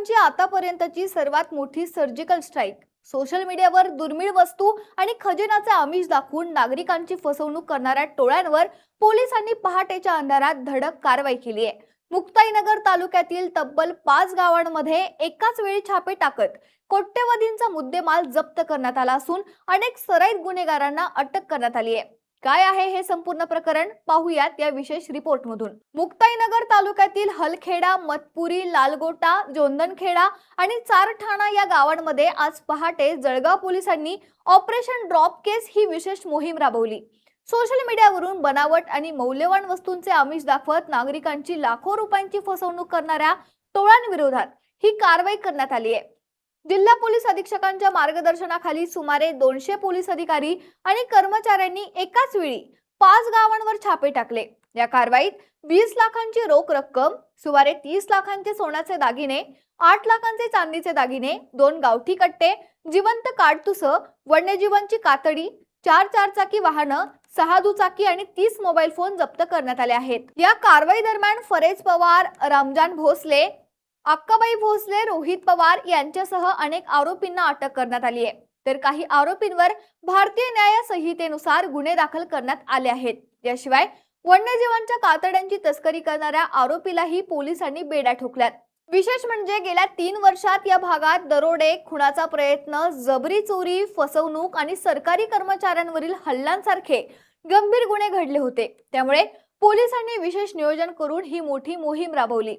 पोलिसांची आतापर्यंतची सर्वात मोठी सर्जिकल स्ट्राईक। सोशल मीडियावर दुर्मिळ वस्तू आणि खजिन्याचे आमिष दाखवून नागरिकांची फसवणूक करणाऱ्या टोळ्यांवर पोलिसांनी पहाटेच्या अंधारात धडक कारवाई केली आहे। मुक्ताईनगर तालुक्यातील तब्बल 5 गावांमध्ये एकाच वेळी छापे टाकत कोट्यवधींचा मुद्देमाल जप्त करण्यात आला असून अनेक सराईत गुन्हेगारांना अटक करण्यात आली आहे। काय आहे हे संपूर्ण प्रकरण पाहूयात या विशेष रिपोर्ट मधून। मुक्ताईनगर तालुक्यातील हलखेडा, मतपुरी, लालगोटा, जोंदनखेडा आणि चारठाणा या गावांमध्ये आज पहाटे जळगाव पोलिसांनी ऑपरेशन ड्रॉप केस ही विशेष मोहीम राबवली। सोशल मीडियावरून बनावट आणि मौल्यवान वस्तूंचे आमिष दाखवत नागरिकांची लाखो रुपयांची फसवणूक करणाऱ्या टोळ्यांविरोधात ही कारवाई करण्यात आली आहे। जिल्हा पोलीस अधीक्षकांच्या मार्गदर्शनाखाली सुमारे 200 पोलीस अधिकारी आणि कर्मचाऱ्यांनी एकाच वेळी 5 गावांवर छापे टाकले। या कारवाईत 20 लाखांची रोख रक्कम, सुमारे 30 लाखांचे सोन्याचे दागिने, 8 लाखांचे चांदीचे दागिने, 2 गावठी कट्टे, जिवंत काडतुस, वन्यजीवांची कातडी, 4 चारचाकी वाहनं, 6 दुचाकी आणि 30 मोबाईल फोन जप्त करण्यात आले आहेत। या कारवाई दरम्यान फरेज पवार, रामजान भोसले, अक्काबाई भोसले, रोहित पवार यांच्यासह अनेक आरोपींना अटक करण्यात आली आहे, तर काही आरोपींवर भारतीय न्याय संहितेनुसार गुन्हे दाखल करण्यात आले आहेत। याशिवाय वन्यजीवांच्या कातड्यांची तस्करी करणाऱ्या आरोपीलाही पोलिसांनी बेड्या ठोकल्यात। विशेष म्हणजे गेल्या 3 वर्षात या भागात दरोडे, खुनाचा प्रयत्न, जबरी चोरी, फसवणूक आणि सरकारी कर्मचाऱ्यांवरील हल्ल्यांसारखे गंभीर गुन्हे घडले होते। त्यामुळे पोलिसांनी विशेष नियोजन करून ही मोठी मोहीम राबवली।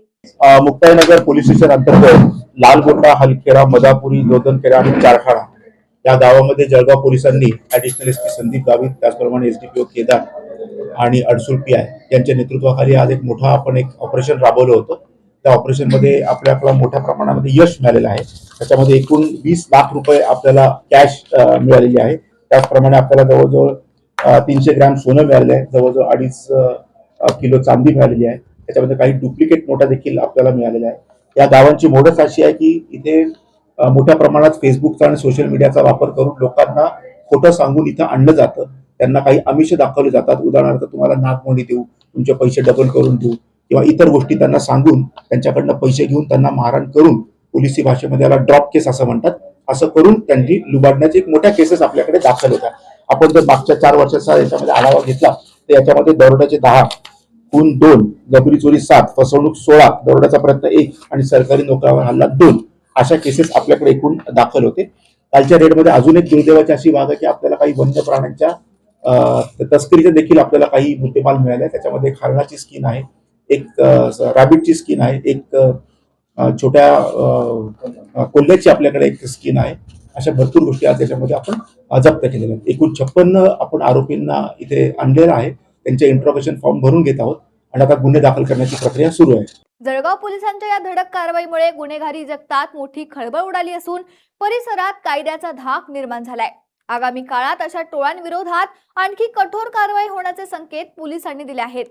मुक्ताईनगर पोलीस स्टेशन अंतर्गत लालगोटा, हलखेडा, मदापुरी, जोंदनखेडा आणि चारठाणा या गावामध्ये जळगाव पोलिसांनी ऍडिशनल एसपी संदीप गावित, त्याचप्रमाणे एसडीपीओ केदार आणि अडसूळ पीआय यांच्या नेतृत्वाखाली आज एक मोठा ऑपरेशन राबवलं होतं। त्या ऑपरेशनमध्ये आपल्याला मोठ्या प्रमाणामध्ये यश मिळालेलं आहे। त्याच्यामध्ये एकूण 20 लाख रुपये आपल्याला कॅश मिळालेली आहे। त्याचप्रमाणे आपल्याला जवळजवळ 300 ग्रॅम सोनं मिळालेलं आहे, जवळजवळ 2.5 किलो चांदी मिळालेली आहे। त्याच्यामध्ये काही डुप्लिकेट नोटा देखील आपल्याला मिळालेल्या आहे। या गावांची मोडच अशी आहे की इथे मोठ्या प्रमाणात फेसबुकचा आणि सोशल मीडियाचा वापर करून लोकांना खोटं सांगून इथं आणलं जातं। त्यांना काही आमिष दाखवले जातात, उदाहरणार्थ तुम्हाला नागमोडी देऊ, तुमचे पैसे डबल करून देऊ किंवा इतर गोष्टी त्यांना सांगून त्यांच्याकडनं पैसे घेऊन त्यांना मारहाण करून, पोलिसी भाषेमध्ये याला ड्रॉप केस असं म्हणतात, असं करून त्यांनी लुबाडण्याचे एक मोठ्या केसेस आपल्याकडे दाखल होतात। आपण जर मागच्या 4 वर्षाचा याच्यामध्ये आढावा घेतला तर याच्यामध्ये दरोड्याचे 10, खून 2, जबरी चोरी 7, फसवणूक 16, दरोड्याचा प्रयत्न 1 आणि सरकारी नोकरावर हल्ला 2 अशा केसेस आपल्याकडे एकूण दाखल होते। कालच्या रेडमध्ये अजून एक दुर्दैवाची अशी बाब आहे की आपल्याला काही वन्य प्राण्यांच्या तस्करीचे देखील आपल्याला काही मुद्देमाल मिळाले। त्याच्यामध्ये एक हरणाची स्किन आहे, एक रॅबिटची स्किन आहे, एक छोट्या कोल्ह्याची आपल्याकडे एक स्किन आहे। अशा भरपूर गोष्टी आज त्याच्यामध्ये आपण जप्त केलेल्या आहेत। एकूण 56 आपण आरोपींना इथे आणलेलं आहे, त्यांचे इंट्रोगेशन फॉर्म भरून घेत आहोत आणि आता गुन्हे दाखल करण्याची प्रक्रिया सुरू आहे। जळगाव पोलिसांच्या या धडक कारवाईमुळे गुन्हेगारी जगतात मोठी खळबळ उडाली असून परिसरात कायद्याचा धाक निर्माण झालाय। आगामी काळात अशा टोळ्यांविरोधात आणखी कठोर कारवाई होण्याचे संकेत पोलिसांनी दिले आहेत।